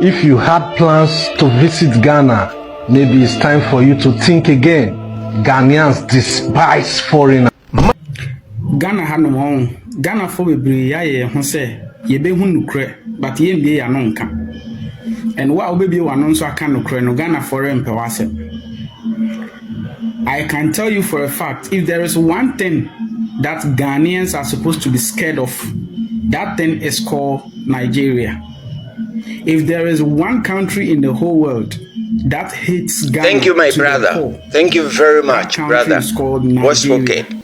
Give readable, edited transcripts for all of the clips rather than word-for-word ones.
If you had plans to visit Ghana, maybe it's time for you to think again. Ghanaians despise foreigners. Ghana had no own. Ghana for we bring ya who say ye be nukre, but ye be ya nonka. And what will be one so I can nukre no Ghana foreign pewase. I can tell you for a fact, if there is one thing that Ghanaians are supposed to be scared of, that thing is called Nigeria. If there is one country in the whole world that hates Ghana, thank you, my brother. Thank you very much, brother. What's spoken?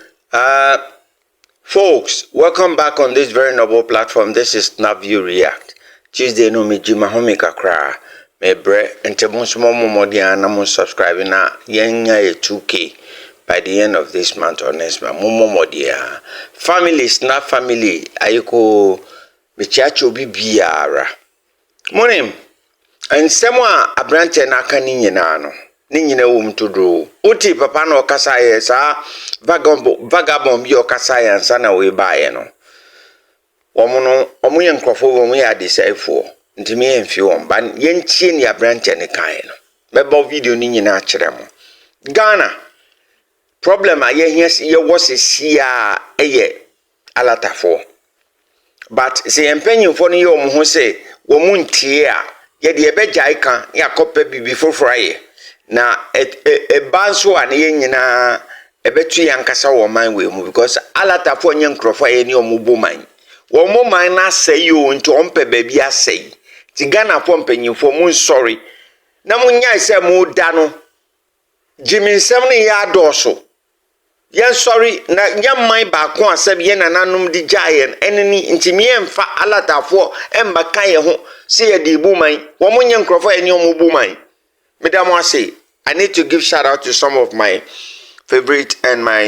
Folks, welcome back on this very noble platform. This is Snapp-View React. Tuesday no me jima homi kakra. Me bre ente monsumo momodia na mon subscribe na yenya 2K by the end of this month or next month. Momodia. Family, Snap family. Ayiko bichacho bibiara. Monim. And semwa abrante na kani nyina no. Ni nyina wo mtodro. Uti papa no kasa ye sa vagabond bi okasa ye ansa na we baaye no. Omo ye nkrofo wo mo ye adesefo. Ntimi ye mfi wo ba ye ntie ni abrante ne kan no. Mebo video ni nyina akere mo. Ghana problem a ye wose a eye alatafo. But se empanyimfo no ye omo ho se wo mu ntie a ye de ebegya kan ya kopa bibi foforo na banso a ne nyina ebetu yankasa wo man we mu because alatafo nye nkrofo ye ni omubo man wo mo man na sei o nti ompe baabi asei ti Ghana fo mpanyimfo mu sorry na munya se mu da no jiminsem ne ya doso ye sorry na nyamman ba ko asem ye nananum di jayen eneni nti me emfa alatafo emba kan ye ho se ye di bu man wo mo nye nkrofo ye ni omubo man Madam Wase, I need to give shout out to some of my favorite and my,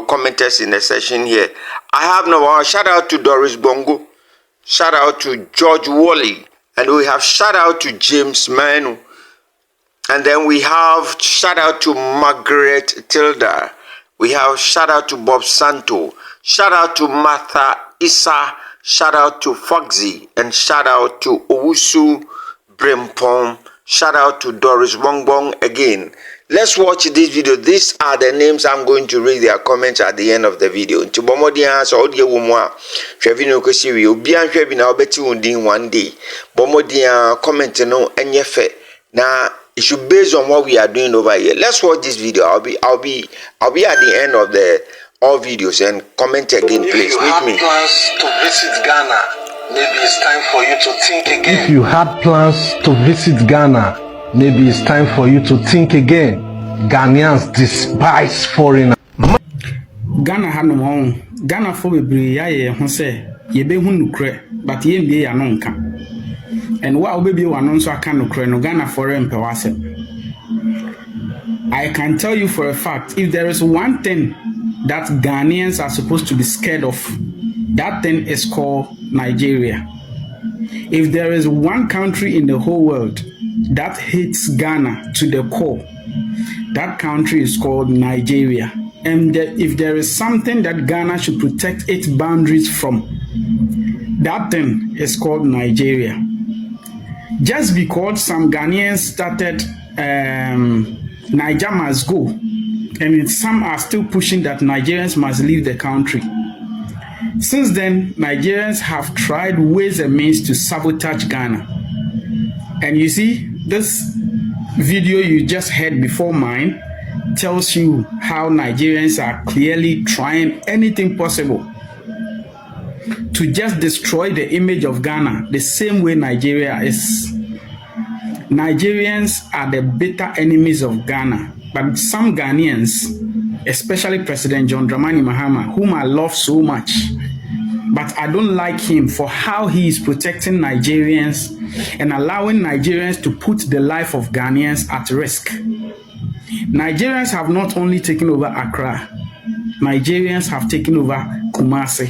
commenters in the session here. I have no shout out to Doris Bongo, shout out to George Wally, and we have shout out to James Manu, and then we have shout out to Margaret Tilda, we have shout out to Bob Santo, shout out to Martha Issa, shout out to Foxy, and shout out to Owusu Brimpom. Shout out to Doris Bongbong again. Let's watch this video. These are the names I'm going to read their comments at the end of the video. Bomodia so audio wumwa. Shevino kosiwi obian hwebi na obeti undin one day. Bomodia comment no enyefe. Na it should based on what we are doing over here. Let's watch this video. I'll be at the end of the all videos and comment again, please. Meet me. Plans to visit Ghana. Maybe it's time for you to think again. If you had plans to visit Ghana, maybe it's time for you to think again. Ghanaians despise foreigners. Ghana had no own. Ghana for we bring ya who say ye be nukre, but ye be ya nonka. And what will be one so I can nukre no Ghana foreign pewase. I can tell you for a fact, if there is one thing that Ghanaians are supposed to be scared of, that thing is called Nigeria. If there is one country in the whole world that hates Ghana to the core, that country is called Nigeria. And if there is something that Ghana should protect its boundaries from, that thing is called Nigeria. Just because some Ghanaians started Niger must go, and some are still pushing that Nigerians must leave the country. Since then, Nigerians have tried ways and means to sabotage Ghana. And you see, this video you just heard before mine tells you how Nigerians are clearly trying anything possible to just destroy the image of Ghana the same way Nigeria is. Nigerians are the bitter enemies of Ghana, but some Ghanaians, especially President John Dramani Mahama, whom I love so much, but I don't like him for how he is protecting Nigerians and allowing Nigerians to put the life of Ghanaians at risk. Nigerians have not only taken over Accra, Nigerians have taken over Kumasi.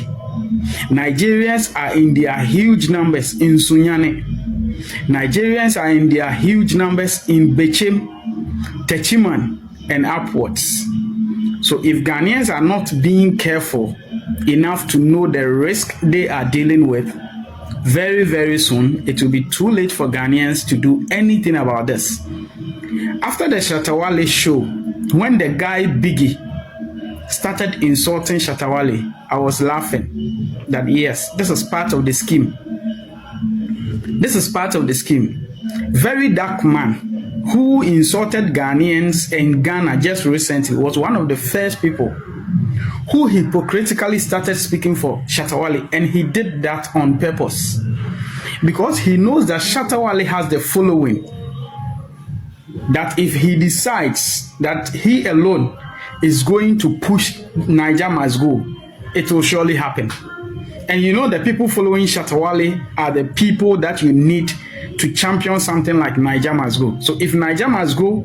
Nigerians are in their huge numbers in Sunyani. Nigerians are in their huge numbers in Bechem, Techiman, and upwards. So if Ghanaians are not being careful enough to know the risk they are dealing with, very, very soon, it will be too late for Ghanaians to do anything about this. After the Shatawale show, when the guy Biggie started insulting Shatawale, I was laughing that yes, this is part of the scheme. This is part of the scheme. Very dark man who insulted Ghanaians in Ghana just recently was one of the first people who hypocritically started speaking for Shatawale, and he did that on purpose because he knows that Shatawale has the following, that if he decides that he alone is going to push Niger must go, it will surely happen. And you know the people following Shatawale are the people that you need to champion something like Niger must go. So if Niger must go,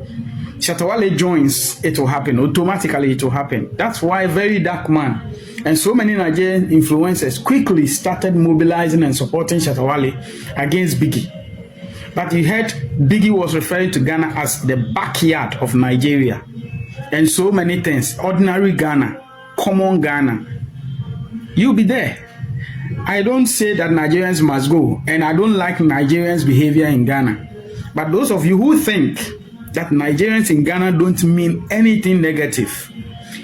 Shatawale joins, it will happen. Automatically it will happen. That's why very dark man and so many Nigerian influencers quickly started mobilizing and supporting Shatawale against Biggie. But you heard Biggie was referring to Ghana as the backyard of Nigeria. And so many things. Ordinary Ghana, common Ghana. You'll be there. I don't say that Nigerians must go, and I don't like Nigerians' behavior in Ghana. But those of you who think that Nigerians in Ghana don't mean anything negative,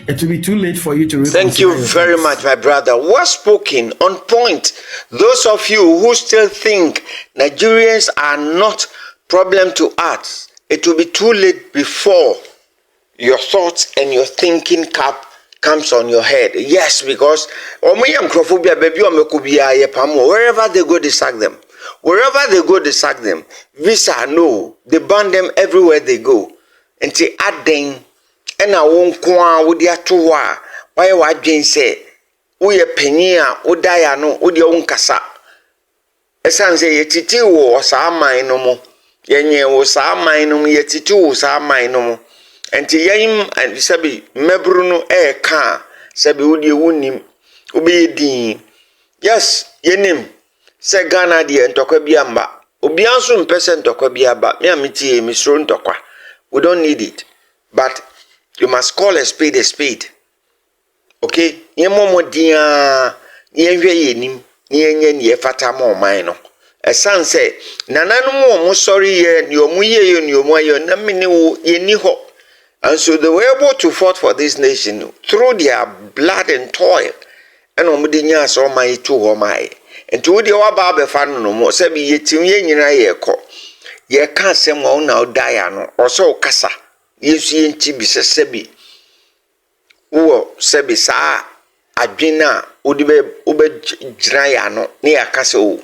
it will be too late for you to reconsider. Thank you very much, my brother. Well spoken, on point. Those of you who still think Nigerians are not problem to us, it will be too late before your thoughts and your thinking cap comes on your head. Yes, because wherever they go, they sack them. Wherever they go, they sack them. Visa, no. They ban them everywhere they go. Until adding, and I won't go with their tour. Why what Jane say? We a penny, or diano, or your own casa. A son say, Titi was our mine no more. Yenye was our mine no more, yet it was our mine no more. And to him and Sabi, Mebruno air car, Sabi would you win Ubi Dean. Yes, yenim. Say Ghana dear and Tokabiamba. Ubiansun person Tokabiaba, Miamiti, Miss Ron Tokwa. We don't need it. But you must call a spade. Okay? Yemomo dia, yenim, ye fatamo mino. A son say, Nanano mo sorry ye, your muye, your moyo, namini, ye niho. And so they were able to fight for this nation through their blood and toil. And Omudinya saw my two my. And to the Wababe fan no more, Sabi yetim ye ko. Ye can't say more now Diano or so Cassa. You see in Tibis Sebi. Uo Sebi sa Adjina Ube Drayano near Casso.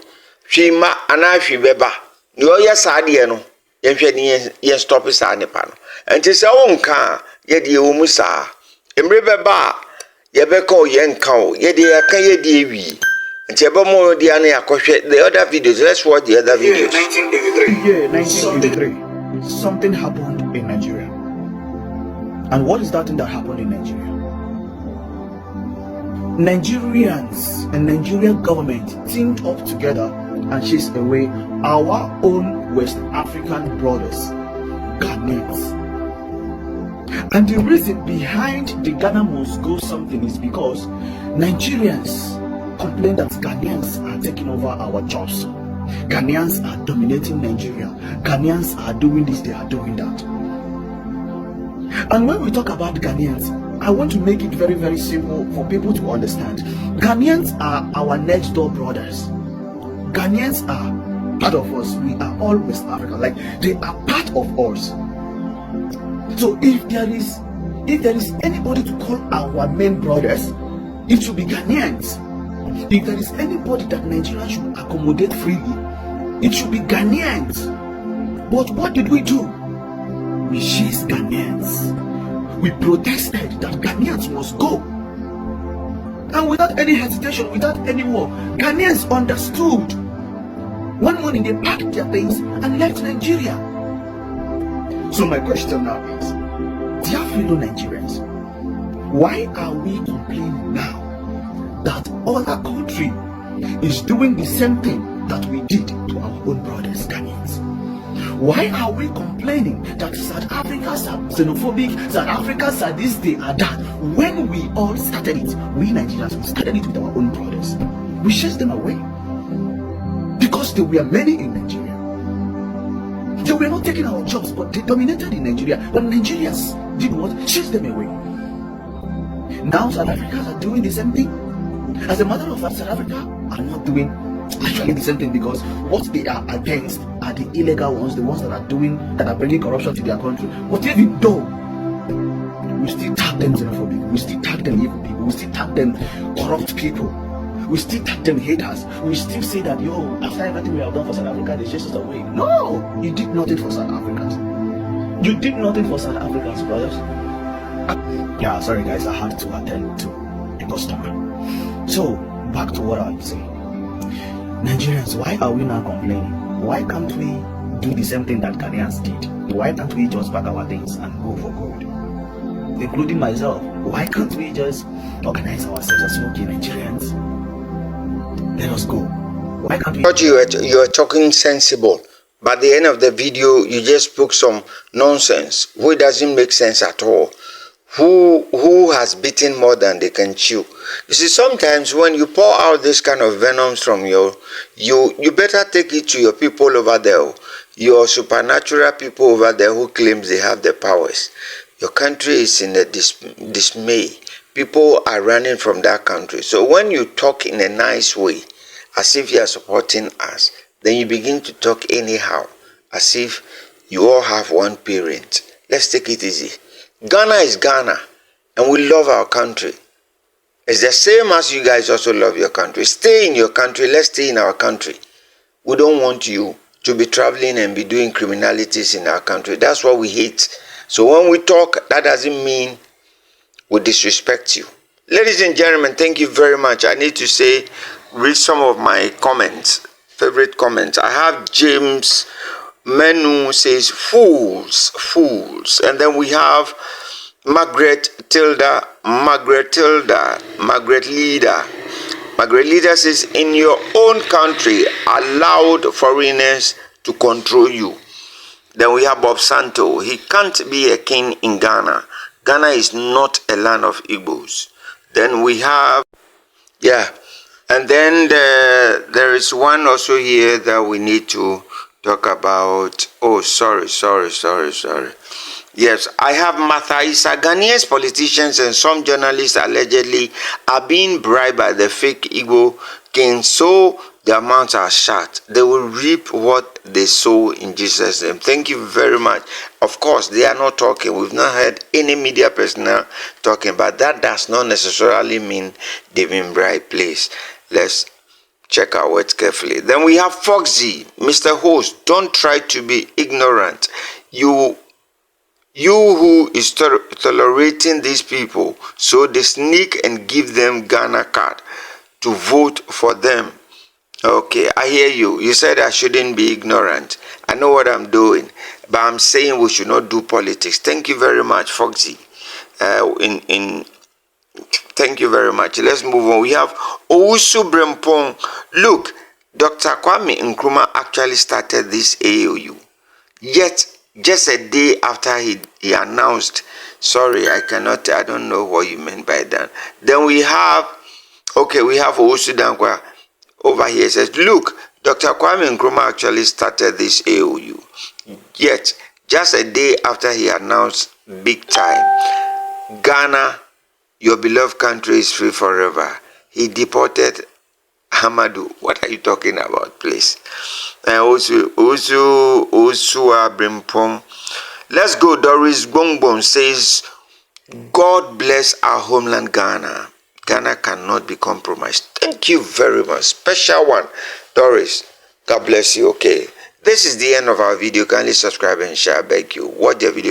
Shima Anafi Beba. No, yes, Adiano. Yen stop his anipano. And tis our own car, yet ye umusa. Emrebe ba, ye beko yen cow, yet ye kaye divi. And Tebamo Diana Koshe, the other videos. Let's watch the other videos. 1983. Something happened in Nigeria. And what is that thing that happened in Nigeria? Nigerians and Nigerian government teamed up together and chased away our own West African brothers, Ghanaians. And the reason behind the Ghana must go something is because Nigerians complain that Ghanaians are taking over our jobs. Ghanaians are dominating Nigeria. Ghanaians are doing this, they are doing that. And when we talk about Ghanaians, I want to make it very, very simple for people to understand. Ghanaians are our next door brothers. Ghanaians are part of us. We are all West Africa. Like, they are part of us. So if there is anybody to call our main brothers, it should be Ghanaians. If there is anybody that Nigeria should accommodate freely, it should be Ghanaians. But what did we do? We chased Ghanaians. We protested that Ghanaians must go. And without any hesitation, without any war, Ghanaians understood. One morning they packed their things and left Nigeria. So my question now is, dear fellow Nigerians, why are we complaining now that other country is doing the same thing that we did to our own brothers, Ghanaians? Why are we complaining that South Africans are xenophobic, South Africans are this, they are that? When we all started it, we Nigerians, we started it with our own brothers. We chased them away. because there were many in Nigeria. They were not taking our jobs, but they dominated in Nigeria. But Nigerians did what? Chased them away. Now South Africans are doing the same thing. As a matter of fact, South Africa are not doing actually the same thing, because what they are against are the illegal ones, the ones that are bringing corruption to their country. But even though we still tag them xenophobic, we still tag them evil people, we still tag them corrupt people, we still tag them haters, we still say that, yo, after everything we have done for South Africa, they chase us away. No, you did nothing for South Africans. You did nothing for South Africans, brothers. Yeah, sorry guys, I had to attend to a customer. So, back to what I was saying. Nigerians, why are we now complaining? Why can't we do the same thing that Ghanaians did? Why can't we just pack our things and go for good? Including myself. Why can't we just organize ourselves as okay, Nigerians? Let us go. Why can't we? You are talking sensible, but at the end of the video, you just spoke some nonsense, which doesn't make sense at all. Who has bitten more than they can chew? You see, sometimes when you pour out this kind of venoms from you better take it to your people over there, your supernatural people over there who claims they have the powers. Your country is in a dismay. People are running from that country. So when you talk in a nice way, as if you are supporting us, then you begin to talk anyhow, as if you all have one parent. Let's take it easy. Ghana is Ghana, and we love our country. It's the same as you guys also love your country. Stay in your country. Let's stay in our country. We don't want you to be traveling and be doing criminalities in our country. That's what we hate. So when we talk, that doesn't mean we disrespect you. Ladies and gentlemen, thank you very much. I need to read some of my comments, favorite comments. I have James Menu says, fools. And then we have Margaret Leader. Margaret Leader says, in your own country, allowed foreigners to control you. Then we have Bob Santo. He can't be a king in Ghana. Ghana is not a land of Igbos. Then we have, and then there is one also here that we need to talk about. Oh, sorry. Yes, I have Martha Isa. Ghanaians politicians and some journalists allegedly are being bribed by the fake Igbo king, so the amounts are short. They will reap what they sow in Jesus' name. Thank you very much. Of course, they are not talking. We've not heard any media personnel talking, but that does not necessarily mean they've been bribed. Please, let's check our words carefully. Then we have Foxy. Mr. Host, don't try to be ignorant. You who is tolerating these people, so they sneak and give them Ghana card to vote for them. Okay, I hear you. You said I shouldn't be ignorant. I know what I'm doing, but I'm saying we should not do politics. Thank you very much, Foxy. Thank you very much. Let's move on. We have Owusu Brempong. Look, Dr. Kwame Nkrumah actually started this AOU. Yet, just a day after he announced, sorry, I don't know what you meant by that. Then we have Owusu Dankwa over here. Says, look, Dr. Kwame Nkrumah actually started this AOU. Yet, just a day after he announced big time, Ghana, your beloved country, is free forever. He deported Hamadu. What are you talking about, please? And also Brimpom. Let's go. Doris Bongbong says, God bless our homeland, Ghana. Ghana cannot be compromised. Thank you very much. Special one, Doris. God bless you. Okay. This is the end of our video. Kindly subscribe and share. I beg you. Watch the video.